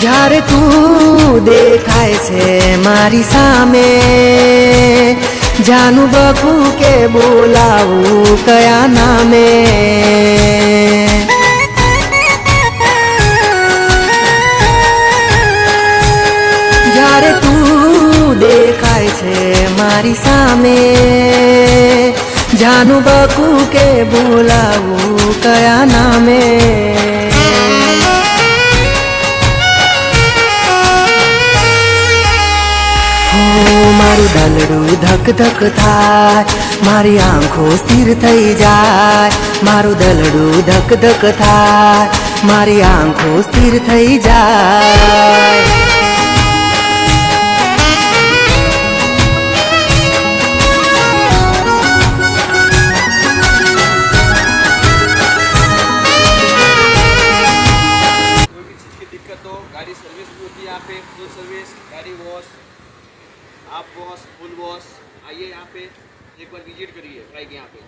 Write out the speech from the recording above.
જ્યારે તું દેખાય છે મારી સામે, જાનું બકું કે બોલાવું કયા નામે. જ્યારે તું દેખાય છે મારી સામે, જાનું બકું કે બોલાવું કયા નામે. મારું દલડું ધક ધક થાય, મારી આંખો સ્થિર થઈ જાય. મારું દલડું ધક ધક થાય, મારી આંખો સ્થિર થઈ જાય. गाड़ी सर्विस भी होती है यहाँ पे, फुल सर्विस, गाड़ी wash, half wash, full wash. आइए यहाँ पे एक बार विजिट करिए बाइक यहाँ पे.